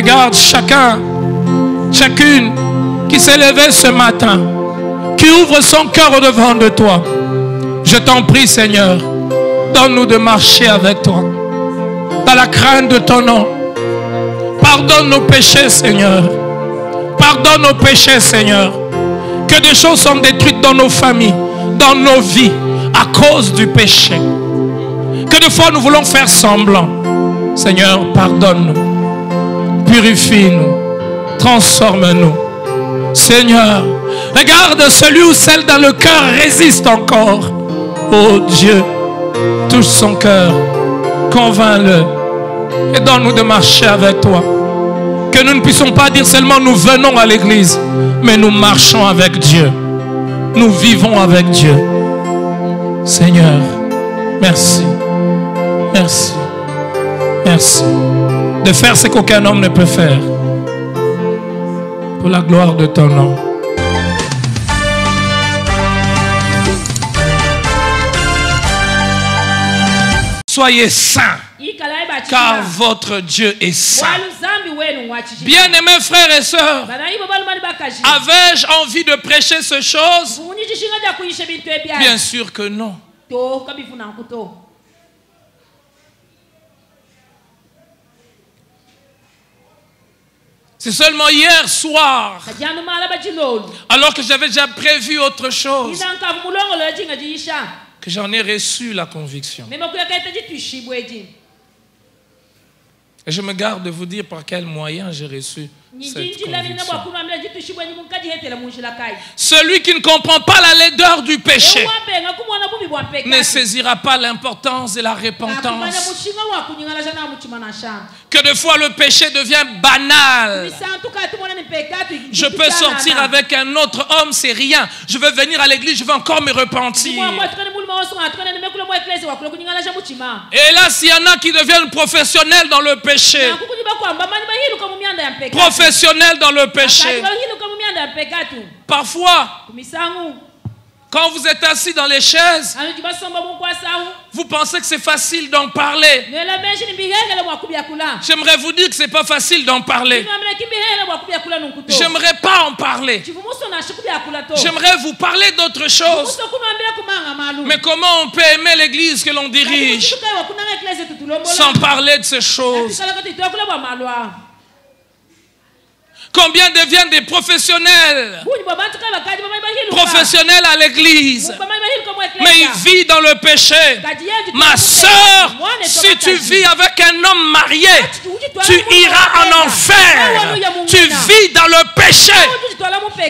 Regarde chacun, chacune qui s'est levé ce matin, qui ouvre son cœur au devant de toi. Je t'en prie, Seigneur, donne-nous de marcher avec toi, dans la crainte de ton nom. Pardonne nos péchés, Seigneur. Pardonne nos péchés, Seigneur. Que des choses sont détruites dans nos familles, dans nos vies, à cause du péché. Que des fois nous voulons faire semblant. Seigneur, pardonne-nous. Purifie-nous. Transforme-nous. Seigneur, regarde celui ou celle dans le cœur résiste encore. Oh Dieu, touche son cœur. Convainc-le. Et donne-nous de marcher avec toi. Que nous ne puissions pas dire seulement nous venons à l'église, mais nous marchons avec Dieu. Nous vivons avec Dieu. Seigneur, merci. Merci. Merci. De faire ce qu'aucun homme ne peut faire. Pour la gloire de ton nom. Soyez saints, car votre Dieu est saint. Bien-aimés frères et sœurs, avais-je envie de prêcher ces choses? Bien sûr que non. C'est seulement hier soir, alors que j'avais déjà prévu autre chose, que j'en ai reçu la conviction. Et je me garde de vous dire par quel moyen j'ai reçu cette conviction. Celui qui ne comprend pas la laideur du péché ne saisira pas l'importance de la repentance. Que des fois le péché devient banal. Je peux sortir avec un autre homme, c'est rien. Je veux venir à l'église, je veux encore me repentir. Et là, s'il y en a qui deviennent professionnels dans le péché, professionnels dans le péché, parfois, quand vous êtes assis dans les chaises, vous pensez que c'est facile d'en parler. J'aimerais vous dire que ce n'est pas facile d'en parler. J'aimerais pas en parler. J'aimerais vous parler d'autre chose. Mais comment on peut aimer l'église que l'on dirige sans parler de ces choses? Combien deviennent des professionnels? Professionnels à l'église. Mais ils vivent dans le péché. Ma soeur, si tu vis avec un homme marié, tu iras en enfer. Tu vis dans le péché.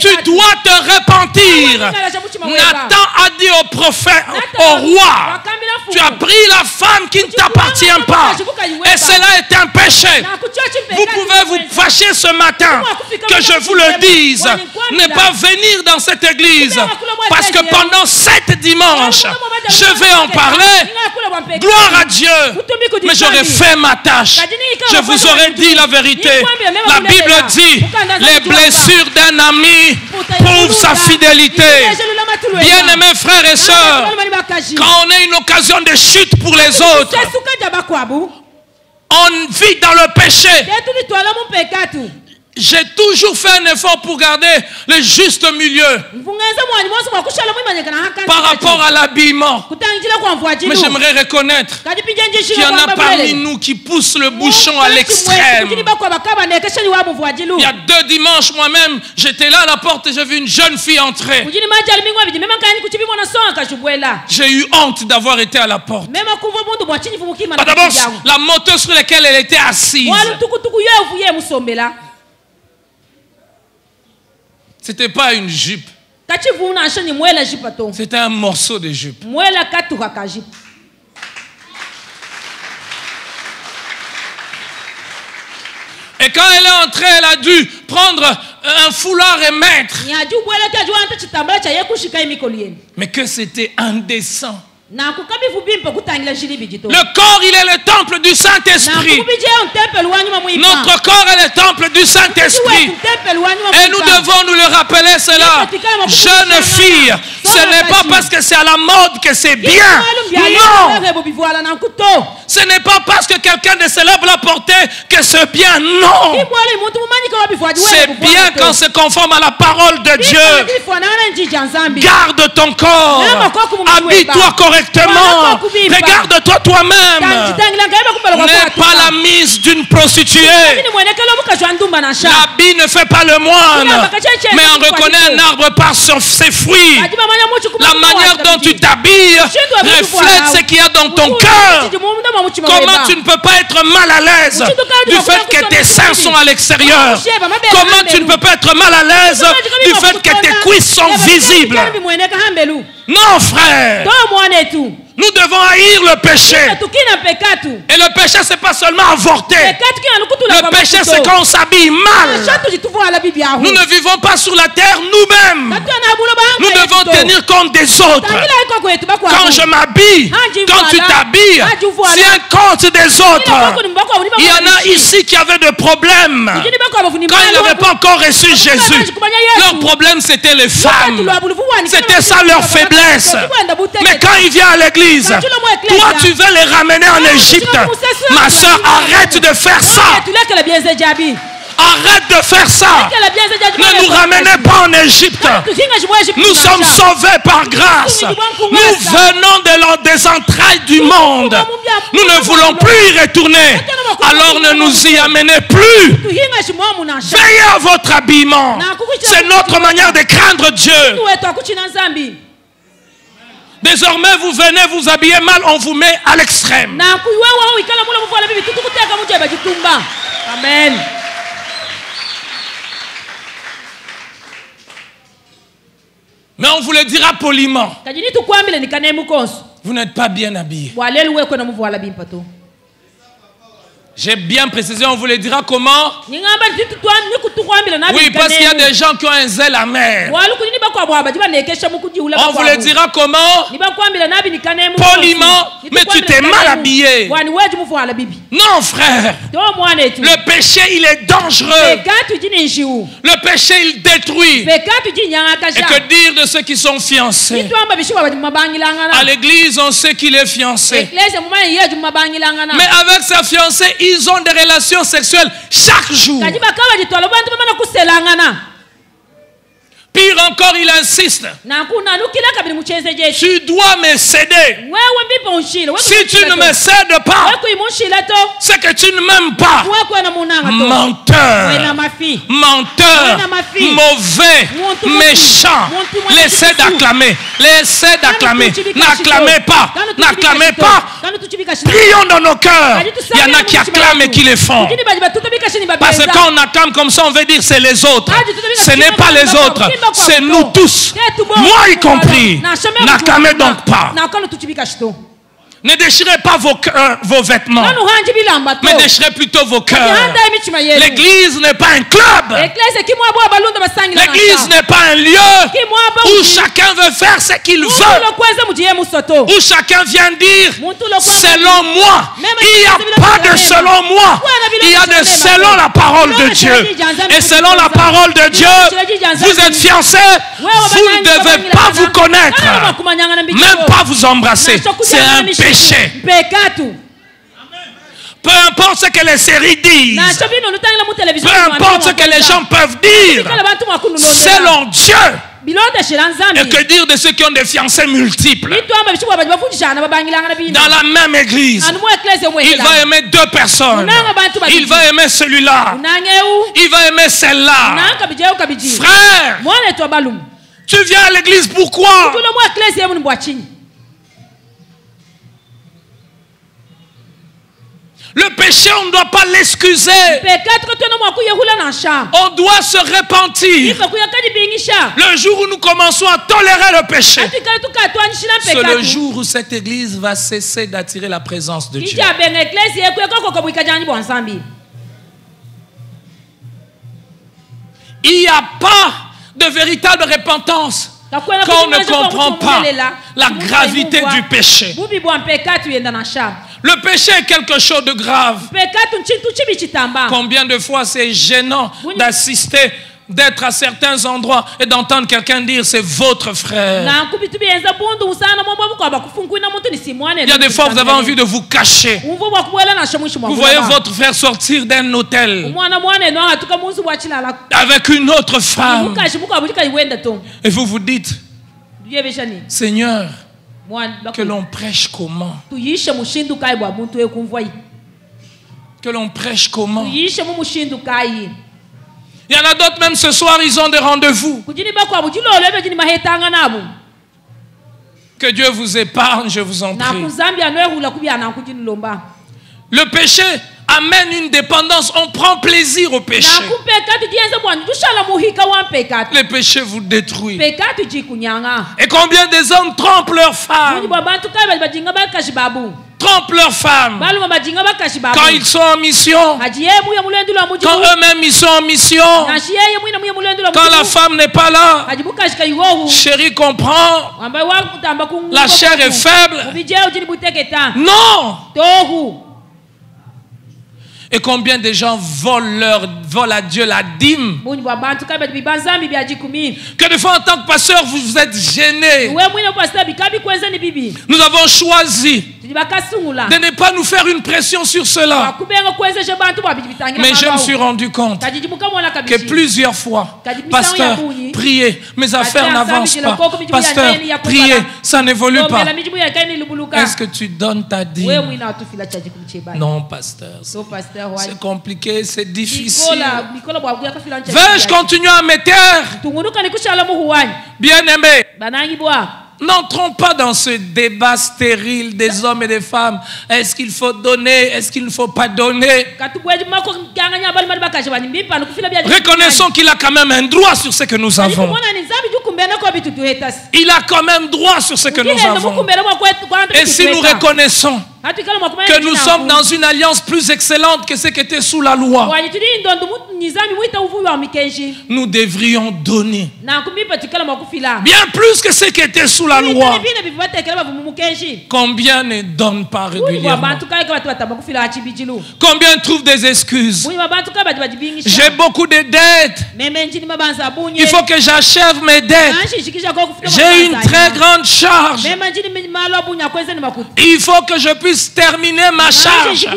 Tu dois te repentir. Nathan a dit au prophète, au roi, tu as pris la femme qui ne t'appartient pas. Et cela est un péché. Vous pouvez vous fâcher ce matin. Que je vous le dise, ne pas venir dans cette église, parce que pendant 7 dimanches, je vais en parler. Gloire à Dieu. Mais j'aurais fait ma tâche. Je vous aurais dit la vérité. La Bible dit, les blessures d'un ami prouvent sa fidélité. Bien-aimés frères et sœurs, quand on a une occasion de chute pour les autres, on vit dans le péché. J'ai toujours fait un effort pour garder le juste milieu par rapport à l'habillement. Mais j'aimerais reconnaître qu'il y en a parmi nous qui poussent le bouchon à l'extrême. Il y a 2 dimanches, moi-même, j'étais là à la porte et j'ai vu une jeune fille entrer. J'ai eu honte d'avoir été à la porte. D'abord, la moto sur laquelle elle était assise, c'était pas une jupe. C'était un morceau de jupe. Et quand elle est entrée, elle a dû prendre un foulard et mettre. Mais que c'était indécent. Le corps, il est le temple du Saint-Esprit. Notre corps est le temple du Saint-Esprit. Et nous devons nous le rappeler cela. Jeune fille, Ce n'est pas parce que c'est à la mode que c'est bien. Non. Ce n'est pas parce que quelqu'un de célèbre l'a porté que c'est bien. Non. C'est bien quand c'est conforme à la parole de Dieu. Garde ton corps. Habille-toi correctement. Regarde-toi toi-même. N'aie pas la mise d'une prostituée. L'habit ne fait pas le moine. Mais on reconnaît un arbre par ses fruits. La manière dont tu t'habilles reflète ce qu'il y a dans ton cœur. Comment tu ne peux pas être mal à l'aise du fait que tes seins sont à l'extérieur? Comment tu ne peux pas être mal à l'aise du fait que tes cuisses sont visibles? Non, frère. Nous devons haïr le péché. Et le péché, c'est pas seulement avorter. Le péché, c'est quand on s'habille mal. Nous ne vivons pas sur la terre nous-mêmes. Nous devons tenir compte des autres. Quand je m'habille, quand tu t'habilles, tiens compte des autres. Il y en a ici qui avaient des problèmes. Quand ils n'avaient pas encore reçu Jésus, leur problème, c'était les femmes. C'était ça leur faiblesse. Mais quand ils viennent à l'église, toi tu veux les ramener en Égypte. Ma soeur, arrête de faire ça. Arrête de faire ça. Ne nous ramenez pas en Égypte. Nous sommes sauvés par grâce. Nous venons des entrailles du monde. Nous ne voulons plus y retourner. Alors ne nous y amenez plus. Veillez à votre habillement. C'est notre manière de craindre Dieu. Désormais, vous venez vous habiller mal, on vous met à l'extrême. Amen. Mais on vous le dira poliment. Vous n'êtes pas bien habillé. J'ai bien précisé, on vous le dira comment? Oui, parce qu'il y a des gens qui ont un zèle amer. On vous le dira comment? Poliment, mais tu t'es mal habillé. Non, frère. Le péché, il est dangereux. Le péché, il détruit. Et que dire de ceux qui sont fiancés? À l'église, on sait qu'il est fiancé. Mais avec sa fiancée, ils ont des relations sexuelles chaque jour. Pire encore, il insiste. Tu dois me céder. Si tu ne me cèdes pas, c'est que tu ne m'aimes pas. Menteur, menteur, mauvais, méchant. Laissez d'acclamer. Laissez d'acclamer. N'acclamez pas. N'acclamez pas. Prions dans nos cœurs. Il y en a qui acclament et qui les font. Parce que quand on acclame comme ça, on veut dire c'est les autres. Ce n'est pas les autres. C'est nous tous, moi y compris. N'acclamez donc pas. Ne déchirez pas vos vêtements, mais déchirez plutôt vos cœurs. L'église n'est pas un club. L'église n'est pas un lieu où chacun veut faire ce qu'il veut. Où chacun vient dire selon moi. Il n'y a pas de selon moi. Il y a de selon la parole de Dieu. Et selon la parole de Dieu, vous êtes fiancés, vous ne devez pas vous connaître, même pas vous embrasser. C'est un péché. Peu importe ce que les séries disent, peu importe ce que les gens peuvent dire, selon Dieu. Et que dire de ceux qui ont des fiancés multiples? Dans la même église, il va aimer deux personnes. Il va aimer celui-là. Il va aimer celle-là. Frère, tu viens à l'église pourquoi? Le péché, on ne doit pas l'excuser. On doit se repentir. Le jour où nous commençons à tolérer le péché, c'est le jour où cette église va cesser d'attirer la présence de Dieu. Il n'y a pas de véritable repentance quand on ne comprend pas la gravité du péché. Le péché est quelque chose de grave. Combien de fois c'est gênant d'assister d'être à certains endroits et d'entendre quelqu'un dire c'est votre frère. Il y a des fois vous avez envie de vous cacher. Vous voyez votre frère sortir d'un hôtel avec une autre femme et vous vous dites, Seigneur, que l'on prêche comment? Que l'on prêche comment? Il y en a d'autres même ce soir, ils ont des rendez-vous. Que Dieu vous épargne, je vous en prie. Le péché amène une dépendance. On prend plaisir au péché. Le péché vous détruit. Et combien des hommes trompent leurs femmes? Trompent leurs femmes quand ils sont en mission, quand eux-mêmes ils sont en mission, quand la femme n'est pas là. Chérie comprend, la chair est faible. Non. Et combien de gens volent à Dieu la dîme? Que des fois en tant que pasteur vous êtes gêné. Nous avons choisi de ne pas nous faire une pression sur cela. Mais je me suis rendu compte que plusieurs fois, pasteur, priez, mes affaires n'avancent pas. Pasteur, priez, ça n'évolue pas. Est-ce que tu donnes ta dîme? Non, pasteur. C'est compliqué, c'est difficile. Vais-je continuer à me taire? Bien-aimé, n'entrons pas dans ce débat stérile des hommes et des femmes. Est-ce qu'il faut donner? Est-ce qu'il ne faut pas donner? Reconnaissons qu'il a quand même un droit sur ce que nous avons. Il a quand même droit sur ce que nous avons. Et si nous reconnaissons que nous sommes dans une alliance plus excellente que ce qui était sous la loi, nous devrions donner bien plus que ce qui était sous la loi. Combien ne donnent pas régulièrement? Combien trouvent des excuses? J'ai beaucoup de dettes. Il faut que j'achève mes dettes. J'ai une très grande charge. Il faut que je puisse terminer ma charge.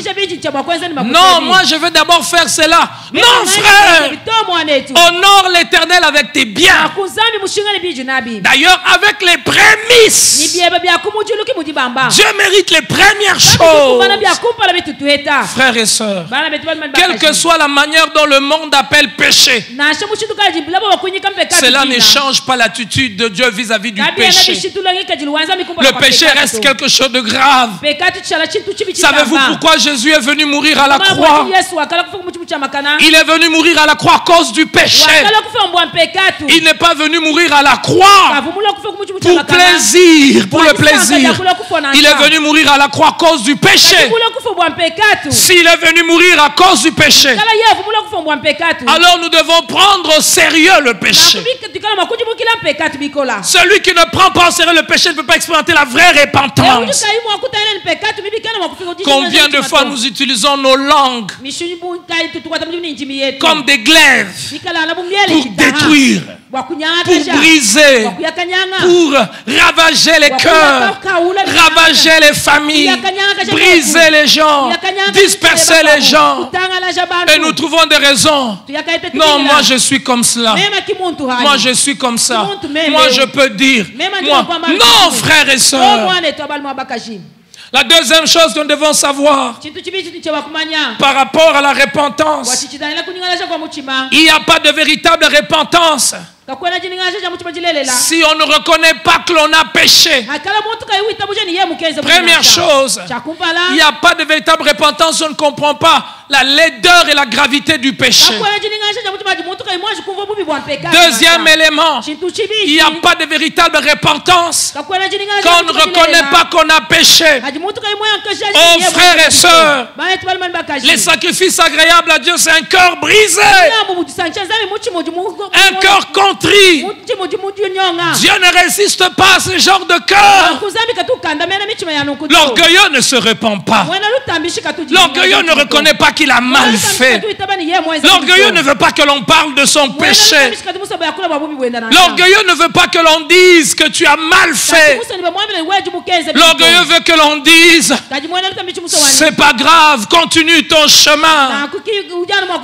Non, moi je veux d'abord faire cela. Non, frère, honore l'Éternel avec tes biens. D'ailleurs, avec les prémices. Dieu mérite les premières choses. Frères et sœurs, quelle que soit la manière dont le monde appelle péché, cela ne change pas l'attitude de Dieu vis-à-vis du péché. Le péché reste quelque chose de grave. Savez-vous pourquoi Jésus est venu mourir à la croix? Il est venu mourir à la croix à cause du péché. Il n'est pas venu mourir à la croix pour plaisir, pour le plaisir. Il est venu mourir à la croix à cause du péché. S'il est venu mourir à cause du péché, alors nous devons prendre au sérieux le péché. Celui qui ne prend pas au sérieux le péché ne peut pas expérimenter la vraie repentance. Combien de fois nous utilisons nos langues comme des glaives pour détruire, pour briser, pour ravager les cœurs, ravager les familles, briser les gens, disperser les gens. Et nous trouvons des raisons. Non, moi je suis comme cela. Moi je suis comme ça. Moi je peux dire. Moi. Non, frères et sœurs. La deuxième chose que nous devons savoir par rapport à la repentance, il n'y a pas de véritable repentance si on ne reconnaît pas que l'on a péché. Première chose, il n'y a pas de véritable repentance si on ne comprend pas la laideur et la gravité du péché. Deuxième élément, il n'y a pas de véritable repentance quand on ne reconnaît pas qu'on a péché. Oh frères et sœurs, les sacrifices agréables à Dieu, c'est un cœur brisé, un cœur contrit. Dieu ne résiste pas à ce genre de cœur. L'orgueilleux ne se repent pas. L'orgueilleux ne reconnaît pas qu'il a mal fait. L'orgueilleux ne veut pas que l'on parle de son péché. L'orgueilleux ne veut pas que l'on dise que tu as mal fait. L'orgueilleux veut que l'on dise, c'est pas grave, continue ton chemin.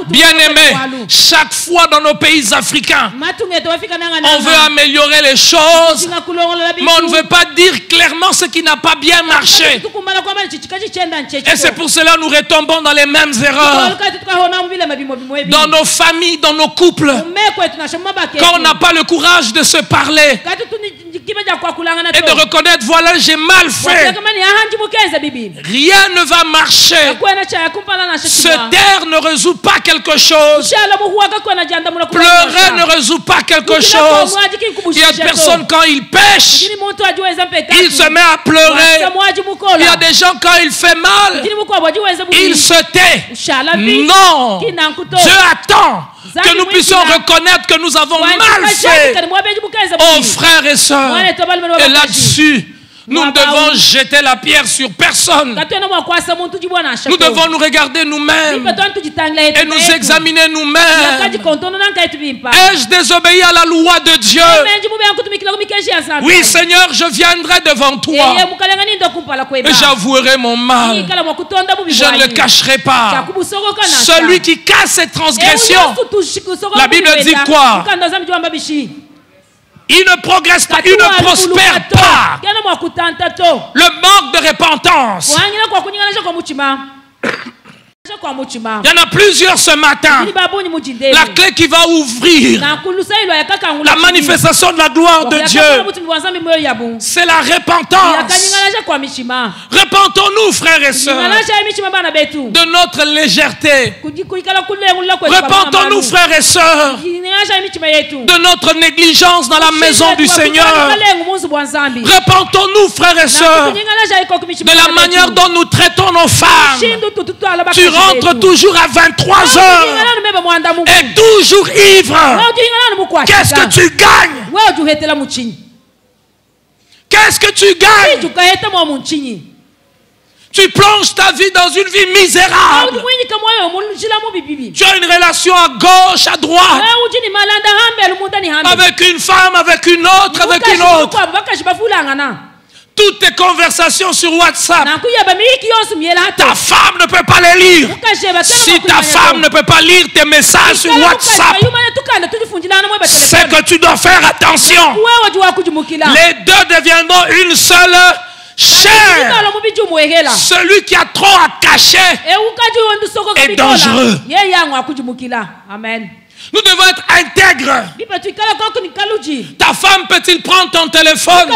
Bien-aimé, chaque fois dans nos pays africains, on veut améliorer les choses, mais on ne veut pas dire clairement ce qui n'a pas bien marché. Et c'est pour cela que nous retombons dans les mêmes erreurs. Dans nos familles, dans nos couples, quand on n'a pas le courage de se parler et de reconnaître, voilà, j'ai mal fait, rien ne va marcher. Se taire ne résout pas quelque chose. Pleurer ne résout pas quelque chose. Il y a des personnes, quand ils pêchent, ils se mettent à pleurer. Il y a des gens, quand il fait mal, ils se taisent. Non, Dieu attend que nous puissions reconnaître que nous avons mal fait. Oh frères et sœurs, et là-dessus, nous ne devons jeter la pierre sur personne. Nous devons nous regarder nous-mêmes et nous examiner nous-mêmes. Ai-je désobéi à la loi de Dieu? Oui, Seigneur, je viendrai devant toi et j'avouerai mon mal. Je ne le cacherai pas. Celui qui casse ses transgressions, la Bible dit quoi? Il ne progresse pas, il ne prospère pas. Le manque de repentance. Il y en a plusieurs ce matin. La clé qui va ouvrir la manifestation de la gloire de Dieu, c'est la repentance. Repentons-nous, frères et sœurs, de notre légèreté. Repentons-nous, frères et sœurs, de notre négligence dans la maison du Seigneur. Repentons-nous, frères et sœurs, de la manière dont nous traitons nos femmes. Tu rentres toujours à 23 heures et toujours ivre. Qu'est-ce que tu gagnes? Qu'est-ce que tu gagnes? Tu plonges ta vie dans une vie misérable. Tu as une relation à gauche, à droite, avec une femme, avec une autre, avec une autre. Toutes tes conversations sur WhatsApp, ta femme ne peut pas les lire. Si ta femme ne peut pas lire tes messages sur WhatsApp, c'est que tu dois faire attention. Les deux deviendront une seule chair. Celui qui a trop à cacher est dangereux. Amen. Nous devons être intègres. Ta femme peut-il prendre ton téléphone,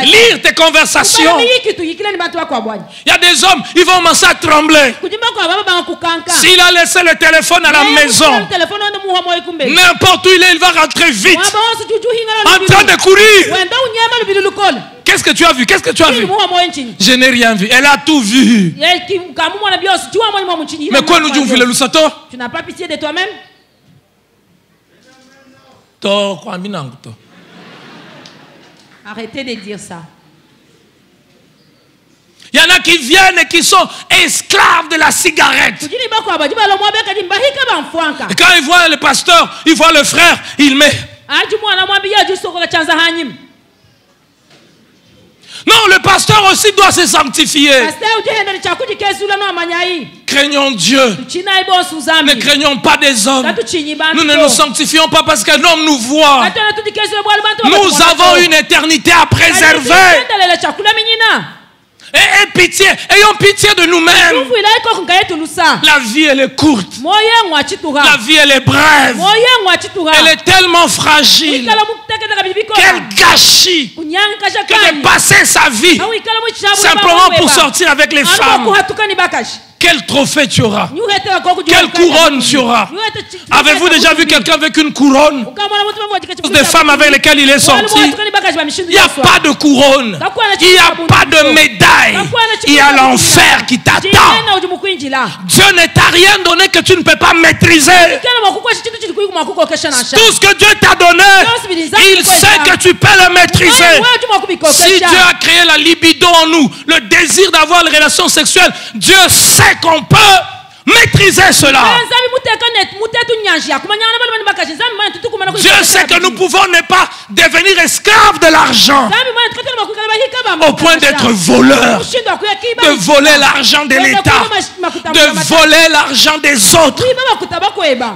lire tes conversations? Il y a des hommes, ils vont commencer à trembler. S'il a laissé le téléphone à la maison, n'importe où il est, il va rentrer vite, en train de courir. Qu'est-ce que tu as vu? Qu'est-ce que tu as vu? Je n'ai rien vu. Elle a tout vu. Mais quoi nous disons, le sato? Tu n'as pas pitié de toi-même? Arrêtez de dire ça. Il y en a qui viennent et qui sont esclaves de la cigarette. Et quand ils voient le pasteur, ils voient le frère, il met. Non, le pasteur aussi doit se sanctifier. Craignons Dieu. Ne craignons pas des hommes. Nous ne nous sanctifions pas parce qu'un homme nous voit. Nous avons une éternité à préserver. Et pitié, ayons pitié de nous-mêmes. La vie, elle est courte. La vie, elle est brève. Elle est tellement fragile. Quel gâchis que de passer sa vie simplement pour sortir avec les femmes. Quel trophée tu auras? Quelle couronne tu auras? Avez-vous déjà vu quelqu'un avec une couronne? Des femmes avec lesquelles il est sorti. Il n'y a pas de couronne. Il n'y a pas de médaille. Il y a l'enfer qui t'attend. Dieu ne t'a rien donné que tu ne peux pas maîtriser. Tout ce que Dieu t'a donné, il sait que tu peux le maîtriser. Si Dieu a créé la libido en nous, le désir d'avoir les relations sexuelles, Dieu sait qu'on peut maîtriser cela. Dieu sait que nous pouvons ne pas devenir esclaves de l'argent au point d'être voleurs, de voler l'argent de l'État, de voler l'argent des autres.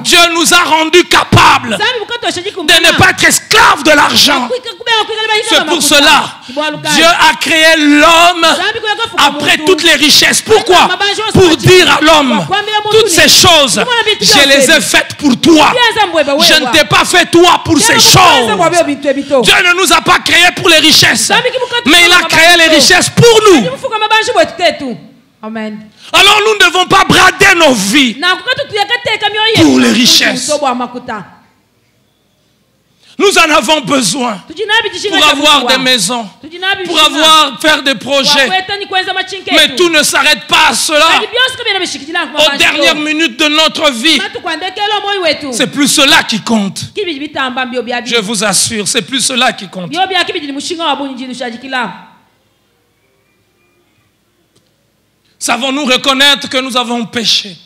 Dieu nous a rendus capables de ne pas être esclaves de l'argent. C'est pour cela Dieu a créé l'homme après toutes les richesses. Pourquoi? Pour dire à l'homme, toutes ces choses, je les ai faites pour toi. Je ne t'ai pas fait toi pour ces choses. Dieu ne nous a pas créés pour les richesses, mais il a créé les richesses pour nous. Amen. Alors nous ne devons pas brader nos vies pour les richesses. Nous en avons besoin pour avoir des maisons, pour faire des projets. Mais tout ne s'arrête pas à cela. Aux dernières minutes de notre vie, c'est plus cela qui compte. Je vous assure, c'est plus cela qui compte. Savons-nous reconnaître que nous avons péché?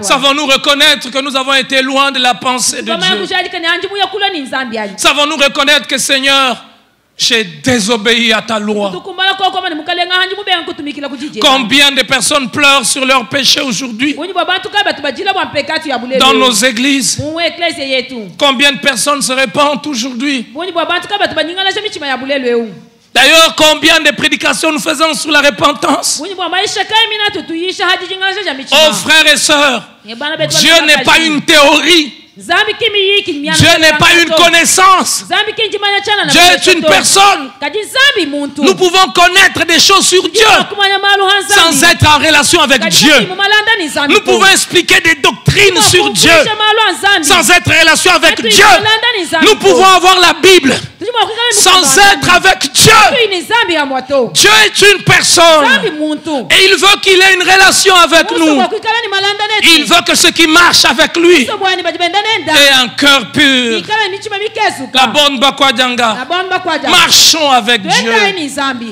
Savons-nous reconnaître que nous avons été loin de la pensée de Dieu? Savons-nous reconnaître que Seigneur, j'ai désobéi à ta loi? Combien de personnes pleurent sur leur péché aujourd'hui dans nos églises? Combien de personnes se répandent aujourd'hui? D'ailleurs, combien de prédications nous faisons sur la repentance? Oh frères et sœurs, Dieu n'est pas une théorie. Dieu n'est pas une connaissance. Dieu est une personne. Nous pouvons connaître des choses sur Dieu sans être en relation avec Dieu. Nous pouvons expliquer des doctrines sur Dieu sans être en relation avec Dieu. Nous pouvons avoir la Bible sans être avec Dieu. Dieu est une personne et il veut qu'il ait une relation avec nous. Il veut que ceux qui marchent avec lui aient un cœur pur. La bonne Bakwadjanga. Marchons avec Dieu.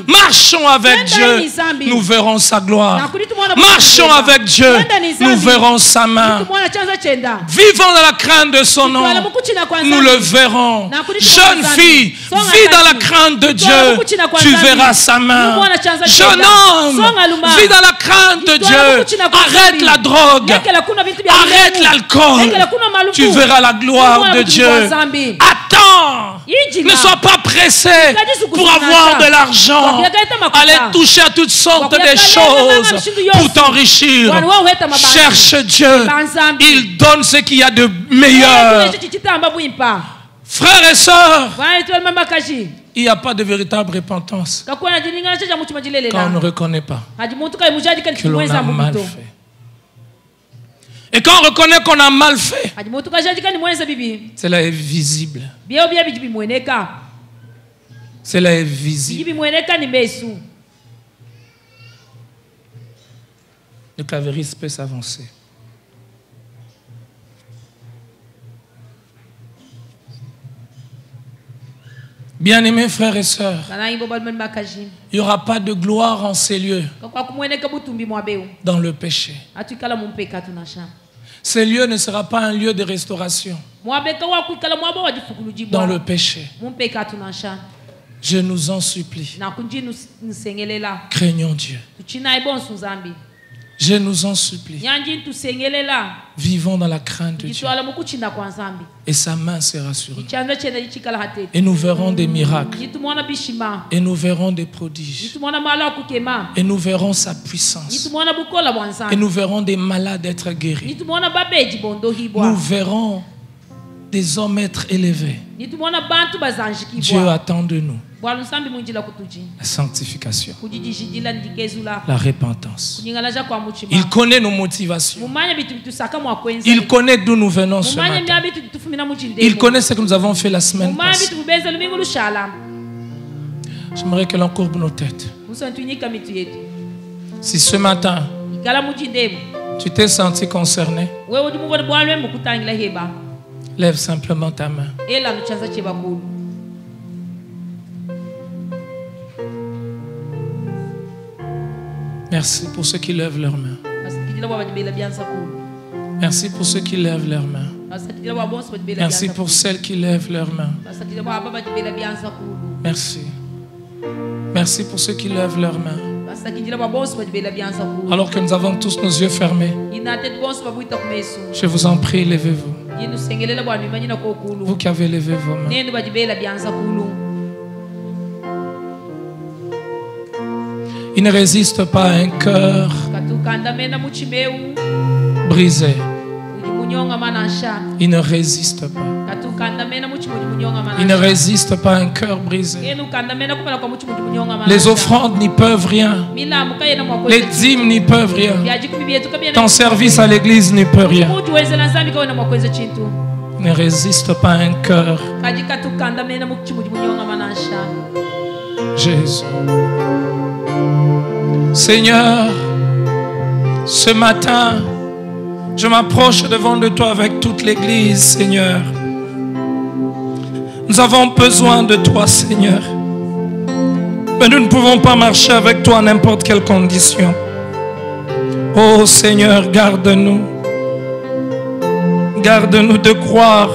Marchons avec Dieu. Nous verrons sa gloire. Marchons avec Dieu. Nous verrons sa main. Vivons dans la crainte de son nom. Nous le verrons. Jeune fille, vis dans la crainte de Dieu. Tu verras sa main. Jeune homme, vis dans la crainte de Dieu. Arrête la drogue. Arrête l'alcool. Tu verras la gloire de Dieu. Attends. Ne sois pas pressé pour avoir de l'argent. Allez toucher à toutes sortes de choses pour t'enrichir. Cherche Dieu. Il donne ce qu'il y a de meilleur. Frères et sœurs, il n'y a pas de véritable repentance quand on ne reconnaît pas que l'on a mal fait. Et quand on reconnaît qu'on a mal fait, cela est visible. Cela est visible. Le clavériste peut s'avancer. Bien-aimés frères et sœurs, il n'y aura pas de gloire en ces lieux dans le péché. Ce lieu ne sera pas un lieu de restauration dans le péché. Je nous en supplie. Craignons Dieu. Je nous en supplie. Vivons dans la crainte de Dieu. Et sa main sera sur nous. Et nous verrons des miracles. Et nous verrons des prodiges. Et nous verrons sa puissance. Et nous verrons des malades être guéris. Nous verrons des hommes être élevés. Dieu attend de nous la sanctification, la repentance. Il connaît nos motivations. Il connaît d'où nous venons ce matin. Il connaît ce que nous avons fait la semaine passée. J'aimerais que l'on courbe nos têtes. Si ce matin tu t'es senti concerné, lève simplement ta main. Merci pour ceux qui lèvent leurs mains. Merci pour ceux qui lèvent leurs mains. Merci pour celles qui lèvent leurs mains. Merci. Merci pour ceux qui lèvent leurs mains. Alors que nous avons tous nos yeux fermés, je vous en prie, levez-vous. Vous qui avez levé vos mains. Il ne résiste pas à un cœur brisé. Il ne résiste pas. Il ne résiste pas à un cœur brisé. Les offrandes n'y peuvent rien. Les dîmes n'y peuvent rien. Ton service à l'église n'y peut rien. Il ne résiste pas à un cœur. Jésus. Seigneur, ce matin, je m'approche devant de toi avec toute l'église, Seigneur. Nous avons besoin de toi, Seigneur. Mais nous ne pouvons pas marcher avec toi à n'importe quelle condition. Oh Seigneur, garde-nous. Garde-nous de croire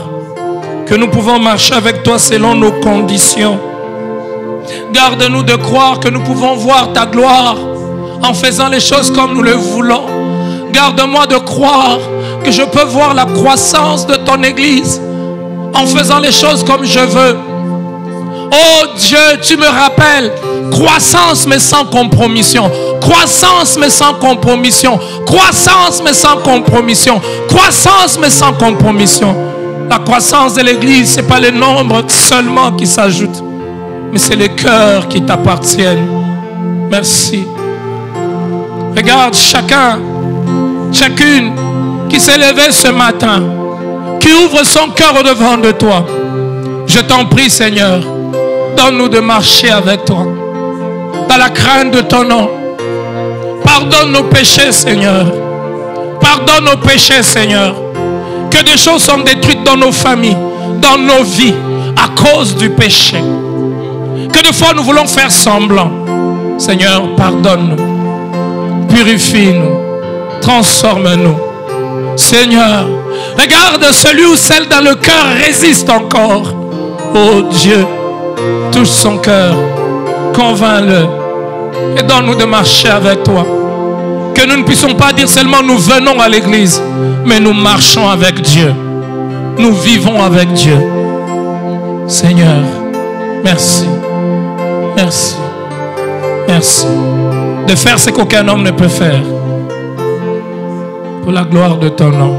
que nous pouvons marcher avec toi selon nos conditions. Garde-nous de croire que nous pouvons voir ta gloire en faisant les choses comme nous le voulons. Garde-moi de croire que je peux voir la croissance de ton église en faisant les choses comme je veux. Oh Dieu, tu me rappelles, croissance mais sans compromission. Croissance mais sans compromission. Croissance mais sans compromission. Croissance mais sans compromission. La croissance de l'église, ce n'est pas le nombre seulement qui s'ajoute, mais c'est les cœurs qui t'appartiennent. Merci. Regarde chacune qui s'est levée ce matin, qui ouvre son cœur au devant de toi. Je t'en prie, Seigneur, donne-nous de marcher avec toi dans la crainte de ton nom. Pardonne nos péchés, Seigneur. Pardonne nos péchés, Seigneur. Que des choses sont détruites dans nos familles, dans nos vies, à cause du péché. Que des fois nous voulons faire semblant. Seigneur, pardonne-nous. Purifie-nous. Transforme-nous. Seigneur, regarde celui ou celle dans le cœur résiste encore. Oh Dieu, touche son cœur, convainc-le et donne-nous de marcher avec toi. Que nous ne puissions pas dire seulement nous venons à l'église, mais nous marchons avec Dieu. Nous vivons avec Dieu. Seigneur, merci. Merci. Merci de faire ce qu'aucun homme ne peut faire. Pour la gloire de ton nom.